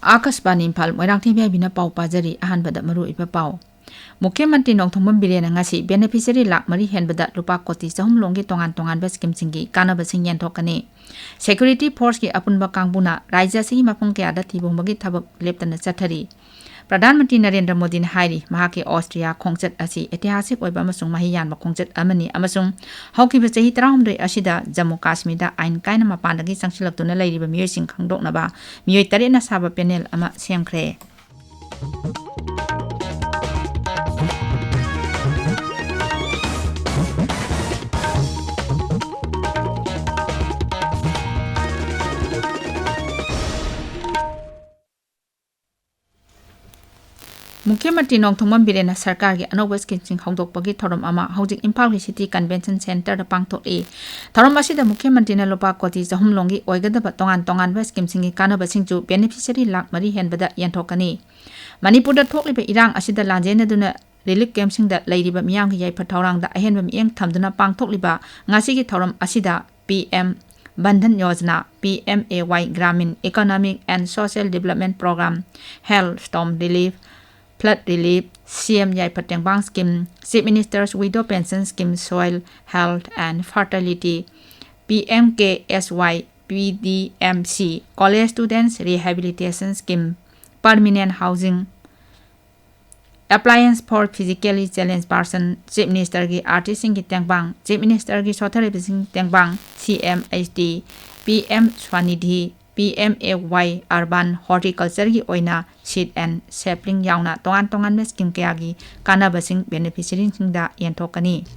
Akashbani Imphal Moirangthem Ibehaibi pau pajari ahanbada maru iba pau. Mukhyamantri Nongthongpam Birena ngasi beneficiary lakh mari henbada lupa koti sahum longgi tongan ba scheme singi kanaba sing yenthokani. Security force ki apunba kangbuna raija singi mapung kayada thibongbagi thabak leptana chathari. Pradhanmantri Narendra Modi na hairi mahaki Austria khongchat asi ऐतिहासिक oiba amasung mahiyan ba khongchat amani amasung haukiba chahi 13 asida Jammu Kashmir da ain kaina mapandagi sangsilaktuna leiriba miyoi sing khangdoknaba miyoi tare na saba panel ama semkhre. Mukhyamantri Nongthongpam Birena Sarkar gi anoba scheme sing hongdokpagi thorom ama hojik Imphal gi City Convention Center da pangthokli. Thorom asida Mukhyamantri na lupa koti jahum longi oigadaba tongan ba scheme sing gi kanaba singju beneficiary lakh mari henbada yenthokani. Manipur da thokliba irang asida lanjena duna relief camp sing da leiriba miyam gi yaipa thorang da ahenba mieng thamduna pangthokliba ngasi gi thorom asida PM Bandhan Yojana PMAY Gramin Economic and Social Development Program Hailstorm Relief Flood Relief, CM Yai Patengbang Scheme, Chief Minister's Widow Pension Scheme, Soil, Health and Fertility, PMKSY, PDMC, College Students Rehabilitation Scheme, Permanent Housing, Appliance for Physically Challenged Person, Chief Minister Gi Artist Sing Tengbang, Chief Minister Gi Sotharib Sing Tengbang, CMHD, PM Swanidhi, PMAY Urban Horticulture gi oina seed and sapling yauna tongan scheme kayagi kanaba sing beneficiary sing da yenthokani.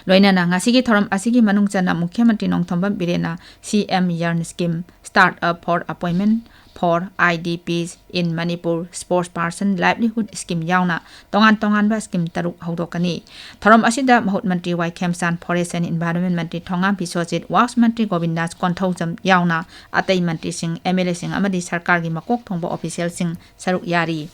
Loinana ngasi gi thoram asigi manungchana Mukhyamantri Nongthongpam Birena CM Yarn Scheme Start Up for Appointment for IDPs in Manipur Sports Person Livelihood Scheme yauna tongan ba scheme taruk hawdokani. Thoram asida Mahut Mantri Y Khemsan Forest and Environment Mantri Thongam Pisojit Works Mantri Govindas Konthojam yauna atai Mantri sing MLA sing amadi sarkar gi makok thongba official sing saruk yari.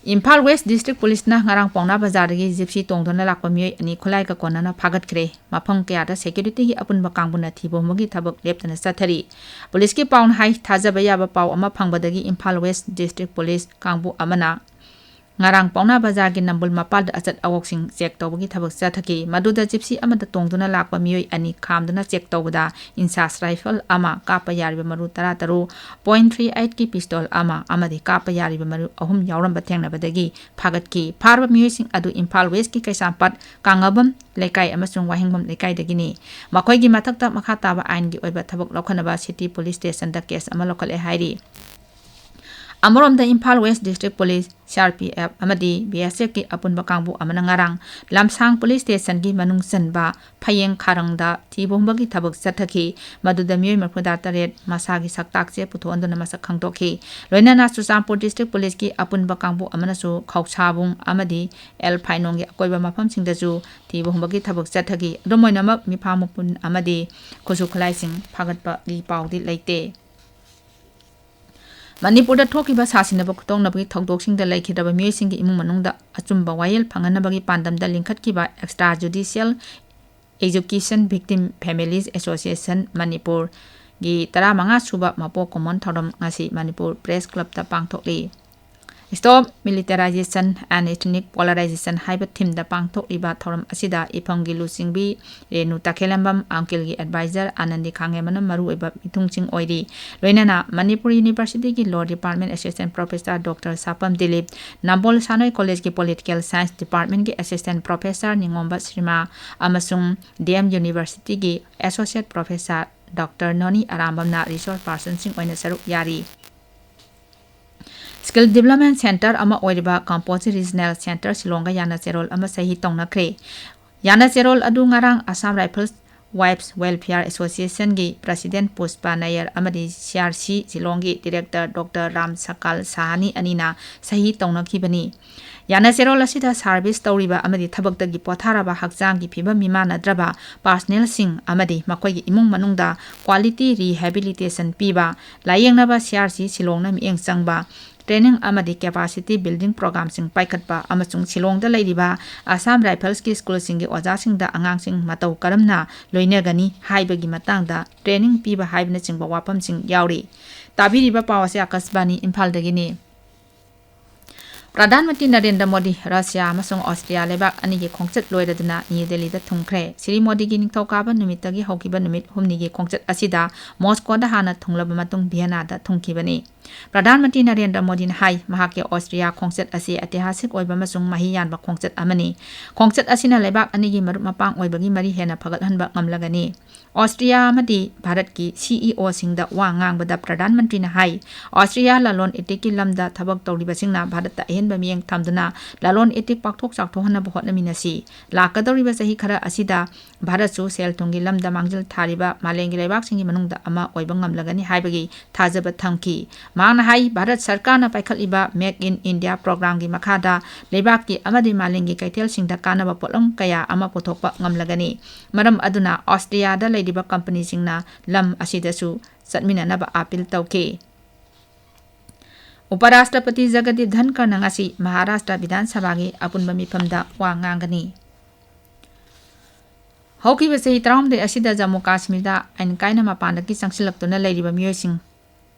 Imphal West District Police na ngarang pongna bazar gi gypsy tongdona lakpa miyoi ani khulai ka konana phagat khre mafam kaya da security gi apunba kangbuna thibomagi thabak leptana sathari. Police ki paun hai thajaba yaba paw ama phangbadagi Imphal West District Police kangbu amana ngarang pongna bazar gi nambul mapal da achat awok sing check tawbagi thabak sathaki maduda gypsy amada tongduna lakpa miyoi ani khamduna check tawbada insas rifle ama kapa yariba maru taru .38 ki pistol ama amadi kapa yariba maru ahum yauramba thengnabadagi phagat ki pharba miyoi sing adu Imphal West ki kaisampat kangabam lekai amasung wahingbam lekai dagini makhoi gi mathakta makha taba ain gi oiba thabak lokhanaba City Police Station da case ama lokal e hairi. Amorom da Imphal West District Police CRPF amadi BSF ki apunba kangbu amana ngarang lamsang police station gi manung sanba phayeng kharang da thibomba gi thabak sathaki maduda miyoi marphuda taret masagi saktak che putho andona masak khangtokhi loinana Chusampur District Police ki apunba kangbu amana su khawchabung amadi El Phainong gi akoiba mafam singda ju thibomba gi thabak sathaki domoinamak miphamupun amadi khosu khlai sing phagatpa gi pawdi leite. Manipur da thokiba sasinaba khutongnabi thongdoksing da laikhidaba miyosing gi imung manungda achumba wayel phanganabagi pandam da linkhatkiba extrajudicial education victim families association Manipur gi 15 suba mapo common thorom ngasi Manipur Press Club da pangthokli. Stop militarization and ethnic polarization haiba theme da pangthokliba thorom asida iphamgi lusingbi renu takhelambam uncle gi advisor Anandi Khangemana maru eba mithungching oiri loinana Manipur University gi Law Department Assistant Professor Dr. Sapam Dilip Nambol Sanoi College gi Political Science Department gi Assistant Professor Ningomba Srima amasung DM University gi Associate Professor Dr. Noni Arambamna resource person sing oina saruk yari. Skill Development Center ama oiriba Composite Regional Center Silonga Yana Cherol ama sahi tongna kre. Yana Cherol adu ngarang Assam Rifles Wives Welfare Association gi President Puspa Nair amadi CRC Silongi Director Dr. Ram Sakal Sahani anina sahi tongna khibani. Yana Cherol asida service tawriba amadi thabakta gi potharaba hakjang gi phiba mimana draba personnel sing amadi makoi gi imung manungda quality rehabilitation piba layengnaba CRC Silongna mieng changba training amadi capacity building program sing paikhatpa amasung Shillongda leiriba Assam Rifles ki school sing gi oja sing da angang sing matau karamna loinagani haibagi matangda training piba haibna chingba wapam sing yauri tabiriba pawase akasbani Imphal dagini Pradhanmantri Narendra Modi Russia amasung Austria lebak ani gi khongchat loiraduna New Delhi da thungkhre Sri Modi gi ningthokaba numitagi hokiba numit humni gi khongchat asida Moscow da hana thunglaba matung Vienna da thungkhibani Pradhanmantri Narendra Modi na hai mahake Austria khongchat asi atihasik oiba masung mahi yanba khongchat amani khongchat asina lebak ani gi marup mapang oibagi mari hena phagathanba ngamlagani Austria amadi Bharat ki CEO singda wa ngangbada Pradhanmantri na hai Austria lalon etiki lamda thabak tawriba singna Bharat ta ba miyeng thamduna lalon etik pakthok chakthok hana bhot naminasi lakadoriba sahi khara asida Bharat su sel thungi lamda mangjil thariba malengi lebak singi manungda ama oiba ngamlagani haibagi thajaba thamki mangna hai Bharat sarkar na paikhaliba Make in India program gi makhada lebak ki amadi malengi kaitel singda kanaba potlong kaya ama pothokpa ngamlagani maram aduna Austria da leidiba company singna lam asida su satminanaba apil tawke Uparashtrapati Jagadip Dhankar nangasi Maharashtra Vidhan Sabha gi apunba mifamda wa ngangani Hokiba sahi taramde asida Jammu Kashmir da ain kaina mapanda ki sangsilaktuna leiriba miyosing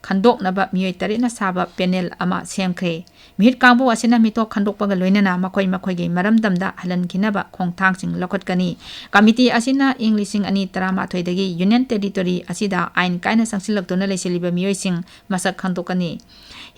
khandoknaba miyoi tarina saba panel ama semkhre mihit kangbu asina mito khandokpaga loinana makhoi gi maramdamda halan kinaba khongthangsing lokhatkani committee asina English ani tarama thoidagi Union Territory asida ain kaina sangsilaktuna leisiliba miyoising masak khandokani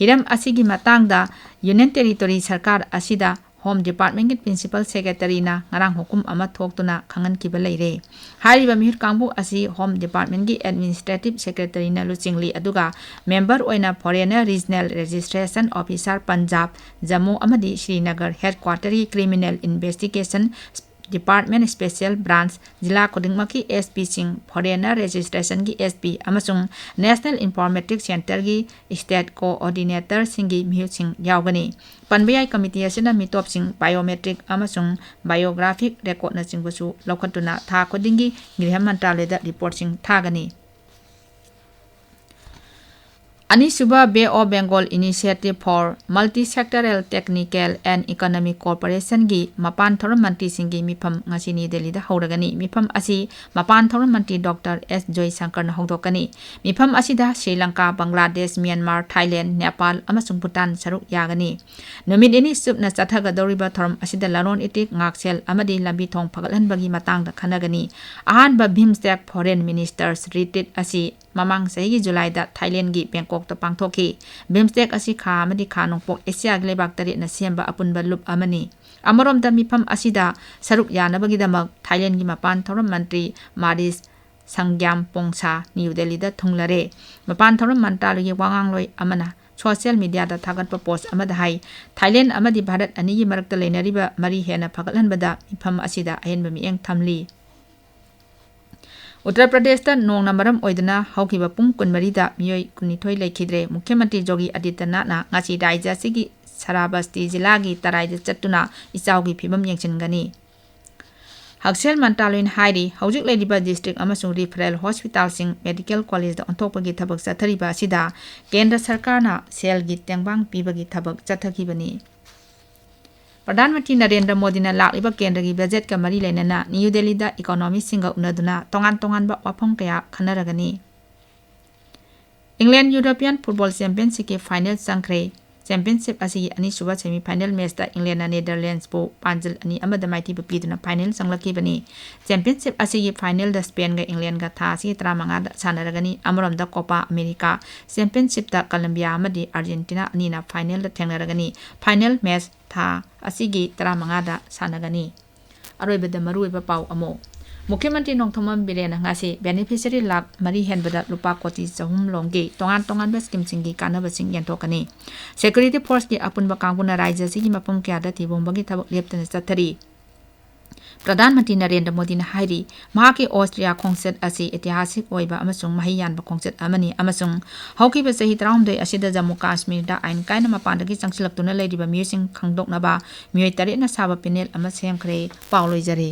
hiram asigi matangda Union Territory sarkar asida Home Department ki Principal Secretary na ngarang hukum ama thoktuna khangan kiba leire hariba mihir kangbu asi Home Department ki Administrative Secretary na luchingli aduga member oina Foreigner Regional Registration Officer Punjab Jammu amadi Srinagar Headquarter ki Criminal Investigation Department Special Branch Jila Kodingmaki SP Sing Foreigner Registration ki SP amasung National Informatics Center ki State Coordinator Singi Mihu Sing yaugani Panbayai Committee asina mitop sing biometric amasung biographic record na singbusu lokhatuna tha kodingi Griha Mantralayada report sing thagani Anisuba Bay of Bengal Initiative for Multi-Sectoral Technical and Economic Cooperation gi Mapan Thoron Mantri Singi Mifam ngasini Delhi da hauragani Mifam asi Mapan Thoron Mantri Dr. S. Joy Shankar na hongdokani Mifam asida Sri Lanka, Bangladesh, Myanmar, Thailand, Nepal amasung Bhutan saruk yagani Numit ini sup na chathagadoriba thorom asida laron itik ngaksel amadi lambi thong phagatlanbagi matangda khanagani ahanba BIMSTEC Foreign Ministers Retreat asi mamang sahi July da Thailand gi Bangkok ta pangthoki BIMSTEC asi kha amadi kha nongpok Asia gi lebak tari na semba apunba lup amani amarom da mifam asida saruk yanabagi damak Thailand gi mapan thorom mantri Maris Sangyam Pongsa New Delhi da thunglare mapan thorom mantralu gi wangang loi amana social media da thagatpa post amada hai Thailand amadi Bharat ani gi marakta leinariba mari hena phagatlanbada mifam asida ahenba mieng thamli Uttar Pradesh da nongna maram oidana haukiba pung kunmari da miyoi kunithoi lekhidre Mukhyamantri Yogi Adityanath na ngasi raija sigi Sarabasti jila gi tarai da chattuna ichau gi phibam yengchingani Haksel Mantraloin hairi haujuk leiriba district amasung referral hospital sing medical college da onthokpagi thabak chathariba sida Kendra Sarkar na sel gi tengbang pibagi thabak chathakibani Pradhanmantri Narendra Modi na lakliba kendra gi budget ka mari leinana New Delhi da economy singa unaduna tongan ba wafong kaya khanaragani England European Football Championship ki final sangkre Championship asi ani suba semi final match da England na Netherlands po panjal ani amada maiti bapiduna final sanglaki bani Championship asi ki final da Spain ga England ga tha si 35 da sanaragani amarom da Copa America Championship da Colombia amadi Argentina ani na final da thengnaragani final match tha asigi 35 da sanagani aroiba da maruiba pau amo Mukhyamantri Nongthomam Birena ngasi beneficiary lak mari henbada lupa koti jahum longge tongan ba scheme singi kanaba sing yantokani security force ki apunba kanguna raija sigi mapum kya da tibombagi thabak leptana chathari Pradhanmantri Narendra Modi na hairi mahaki Austria khongset asi ऐतिहासिक oiba amasung mahiyan ba khongset amani amasung hauki ba sahi 32 asida Jammu Kashmir da ain kaina mapandagi changsilaktuna leiriba musing khangdoknaba miyoi tare na saba panel ama semkhre pauloi jare